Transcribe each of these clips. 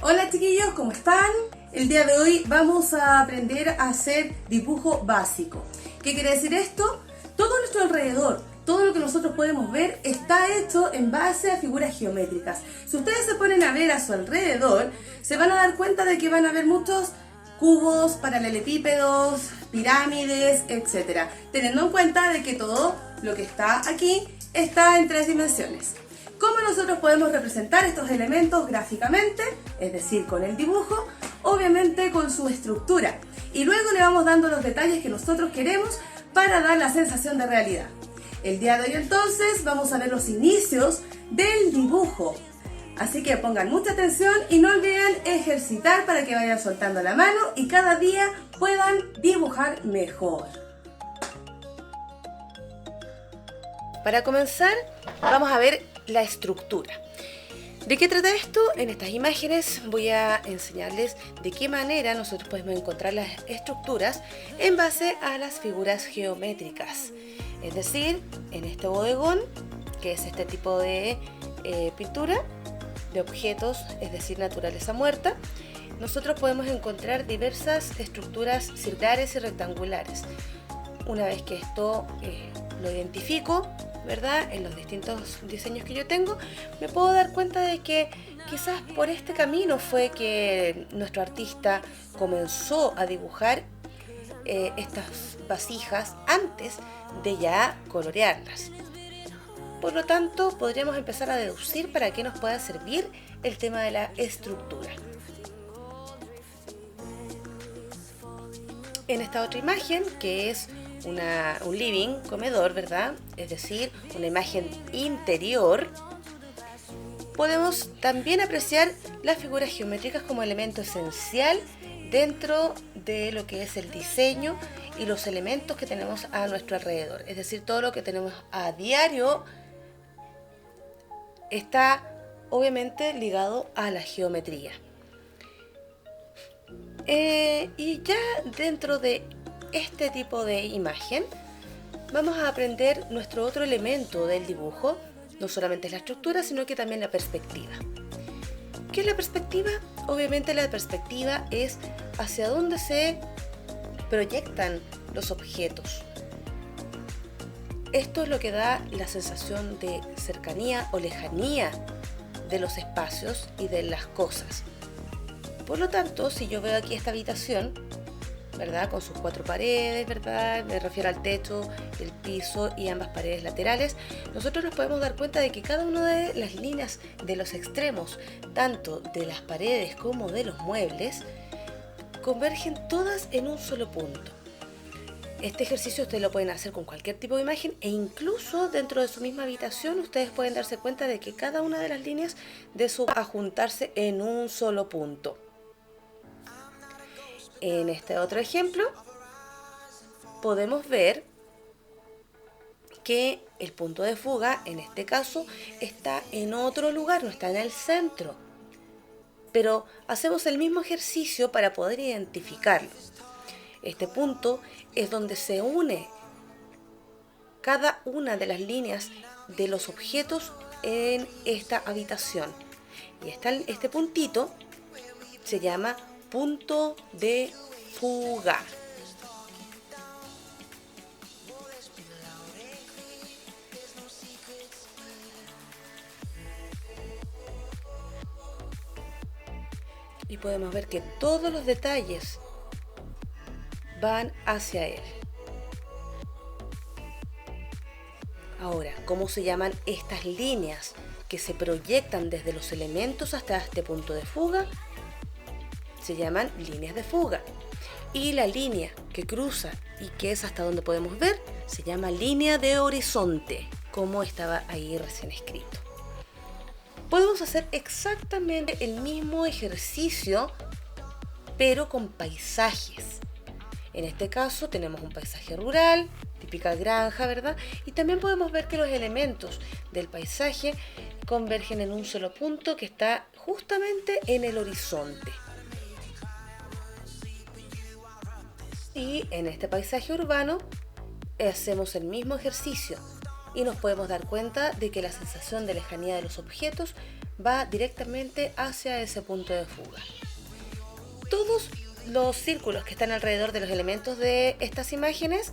Hola chiquillos, ¿cómo están? El día de hoy vamos a aprender a hacer dibujo básico. ¿Qué quiere decir esto? Todo nuestro alrededor, todo lo que nosotros podemos ver está hecho en base a figuras geométricas. Si ustedes se ponen a ver a su alrededor, se van a dar cuenta de que van a ver muchos cubos, paralelepípedos, pirámides, etc. Teniendo en cuenta de que todo lo que está aquí está en 3 dimensiones. ¿Cómo nosotros podemos representar estos elementos gráficamente? Es decir, con el dibujo, obviamente con su estructura. Y luego le vamos dando los detalles que nosotros queremos para dar la sensación de realidad. El día de hoy entonces vamos a ver los inicios del dibujo. Así que pongan mucha atención y no olviden ejercitar para que vayan soltando la mano y cada día puedan dibujar mejor. Para comenzar, vamos a ver la estructura. ¿De qué trata esto? En estas imágenes voy a enseñarles de qué manera nosotros podemos encontrar las estructuras en base a las figuras geométricas. Es decir, en este bodegón, que es este tipo de pintura de objetos, es decir, naturaleza muerta, nosotros podemos encontrar diversas estructuras circulares y rectangulares. Una vez que esto lo identifico, ¿verdad? En los distintos diseños que yo tengo, me puedo dar cuenta de que quizás por este camino fue que nuestro artista comenzó a dibujar estas vasijas antes de ya colorearlas. Por lo tanto, podríamos empezar a deducir para qué nos pueda servir el tema de la estructura. En esta otra imagen, que es un living, comedor, ¿verdad? Es decir, una imagen interior, podemos también apreciar las figuras geométricas como elemento esencial dentro de lo que es el diseño y los elementos que tenemos a nuestro alrededor. Es decir, todo lo que tenemos a diario está obviamente ligado a la geometría. Y ya dentro de este tipo de imagen vamos a aprender nuestro otro elemento del dibujo. No solamente es la estructura, sino que también la perspectiva. ¿Qué es la perspectiva? Obviamente la perspectiva es hacia dónde se proyectan los objetos. Esto es lo que da la sensación de cercanía o lejanía de los espacios y de las cosas. Por lo tanto, si yo veo aquí esta habitación, ¿verdad? Con sus 4 paredes, ¿verdad? Me refiero al techo, el piso y ambas paredes laterales. Nosotros nos podemos dar cuenta de que cada una de las líneas de los extremos, tanto de las paredes como de los muebles, convergen todas en un solo punto. Este ejercicio ustedes lo pueden hacer con cualquier tipo de imagen e incluso dentro de su misma habitación ustedes pueden darse cuenta de que cada una de las líneas de su a juntarse en un solo punto. En este otro ejemplo podemos ver que el punto de fuga, en este caso, está en otro lugar, no está en el centro. Pero hacemos el mismo ejercicio para poder identificarlo. Este punto es donde se une cada una de las líneas de los objetos en esta habitación. Y este puntito se llama punto de fuga. Y podemos ver que todos los detalles van hacia él. Ahora, ¿cómo se llaman estas líneas que se proyectan desde los elementos hasta este punto de fuga? Se llaman líneas de fuga. Y la línea que cruza y que es hasta donde podemos ver, se llama línea de horizonte, como estaba ahí recién escrito. Podemos hacer exactamente el mismo ejercicio, pero con paisajes. En este caso tenemos un paisaje rural, típica granja, ¿verdad? Y también podemos ver que los elementos del paisaje convergen en un solo punto que está justamente en el horizonte. Y en este paisaje urbano hacemos el mismo ejercicio y nos podemos dar cuenta de que la sensación de lejanía de los objetos va directamente hacia ese punto de fuga. Todos los círculos que están alrededor de los elementos de estas imágenes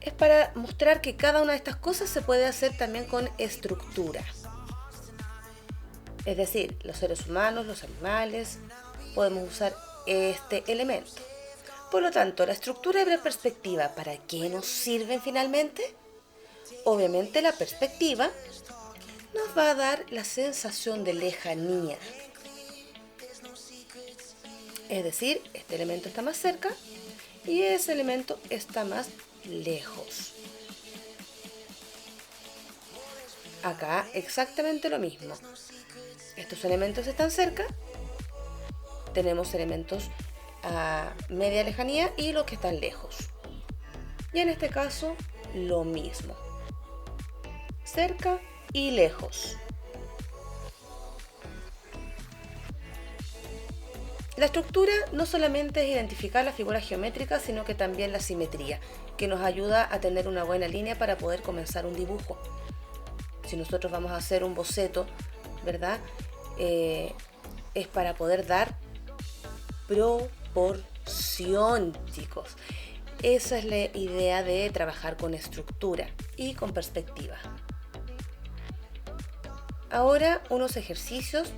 es para mostrar que cada una de estas cosas se puede hacer también con estructura. Es decir, los seres humanos, los animales, podemos usar este elemento. Por lo tanto, la estructura y la perspectiva, ¿para qué nos sirven finalmente? Obviamente la perspectiva nos va a dar la sensación de lejanía. Es decir, este elemento está más cerca y ese elemento está más lejos. Acá exactamente lo mismo. Estos elementos están cerca, tenemos elementos a media lejanía y los que están lejos. Y en este caso, lo mismo. Cerca y lejos. La estructura no solamente es identificar la figura geométrica, sino que también la simetría, que nos ayuda a tener una buena línea para poder comenzar un dibujo. Si nosotros vamos a hacer un boceto, ¿verdad? Es para poder dar proporción, chicos. Esa es la idea de trabajar con estructura y con perspectiva. Ahora, unos ejercicios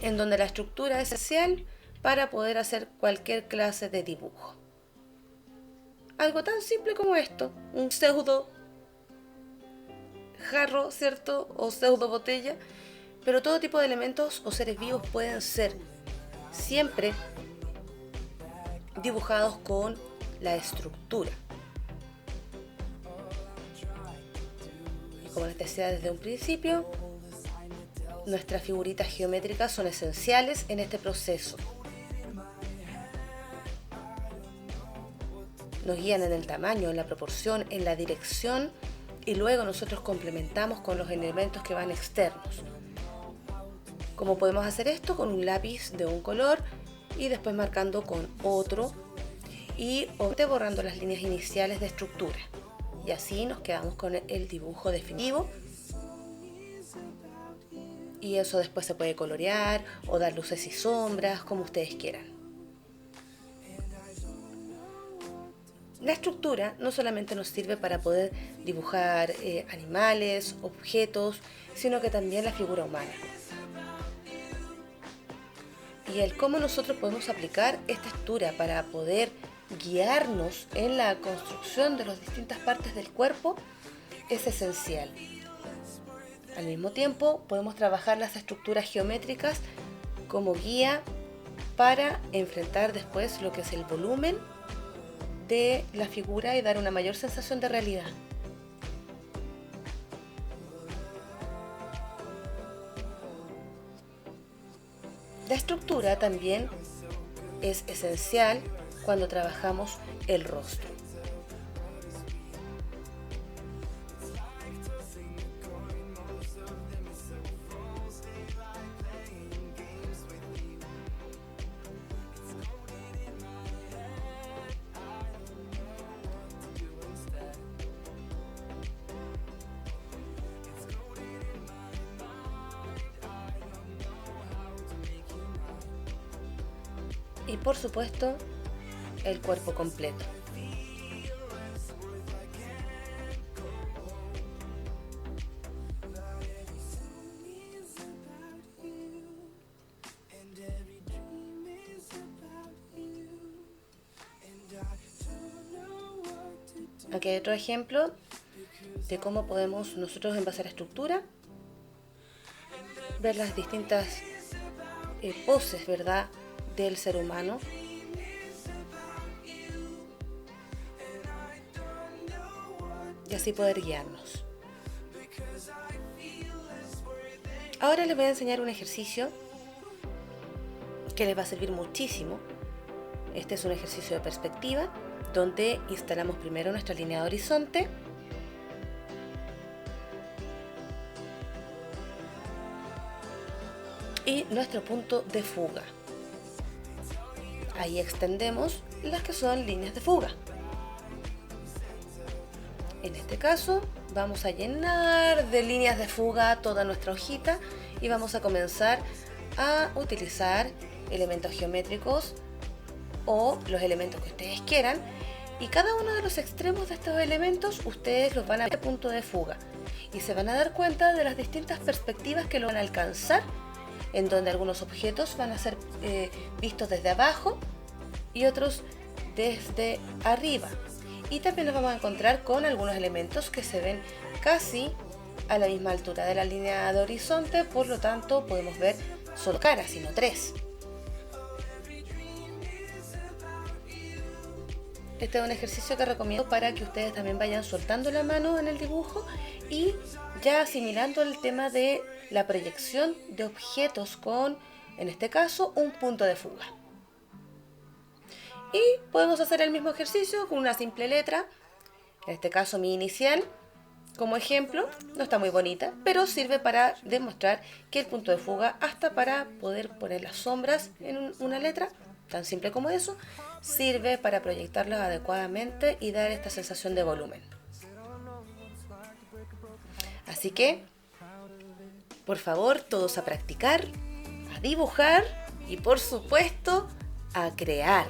en donde la estructura es esencial para poder hacer cualquier clase de dibujo. Algo tan simple como esto, un pseudo jarro, ¿cierto? O pseudo botella, pero todo tipo de elementos o seres vivos pueden ser siempre dibujados con la estructura. Y como les decía desde un principio, nuestras figuritas geométricas son esenciales en este proceso. Nos guían en el tamaño, en la proporción, en la dirección y luego nosotros complementamos con los elementos que van externos. ¿Cómo podemos hacer esto? Con un lápiz de un color y después marcando con otro y borrando las líneas iniciales de estructura. Y así nos quedamos con el dibujo definitivo. Y eso después se puede colorear o dar luces y sombras, como ustedes quieran. La estructura no solamente nos sirve para poder dibujar animales, objetos, sino que también la figura humana. Y el cómo nosotros podemos aplicar esta estructura para poder guiarnos en la construcción de las distintas partes del cuerpo es esencial. Al mismo tiempo, podemos trabajar las estructuras geométricas como guía para enfrentar después lo que es el volumen de la figura y dar una mayor sensación de realidad. La estructura también es esencial cuando trabajamos el rostro. Y por supuesto, el cuerpo completo. Aquí hay otro ejemplo de cómo podemos nosotros, en base a la estructura, ver las distintas poses, ¿verdad?, del ser humano. Y así poder guiarnos. Ahora les voy a enseñar un ejercicio que les va a servir muchísimo. Este es un ejercicio de perspectiva, donde instalamos primero nuestra línea de horizonte. Y nuestro punto de fuga. Ahí extendemos las que son líneas de fuga. En este caso vamos a llenar de líneas de fuga toda nuestra hojita y vamos a comenzar a utilizar elementos geométricos o los elementos que ustedes quieran, y cada uno de los extremos de estos elementos ustedes los van a ver a punto de fuga y se van a dar cuenta de las distintas perspectivas que lo van a alcanzar, en donde algunos objetos van a ser vistos desde abajo y otros desde arriba, y también nos vamos a encontrar con algunos elementos que se ven casi a la misma altura de la línea de horizonte, por lo tanto podemos ver solo caras, sino tres. Este es un ejercicio que recomiendo para que ustedes también vayan soltando la mano en el dibujo y ya asimilando el tema de la proyección de objetos con, en este caso, un punto de fuga. Y podemos hacer el mismo ejercicio con una simple letra, en este caso mi inicial, como ejemplo. No está muy bonita, pero sirve para demostrar que el punto de fuga, hasta para poder poner las sombras en una letra, tan simple como eso, sirve para proyectarlos adecuadamente y dar esta sensación de volumen. Así que, por favor, todos a practicar, a dibujar y, por supuesto, a crear.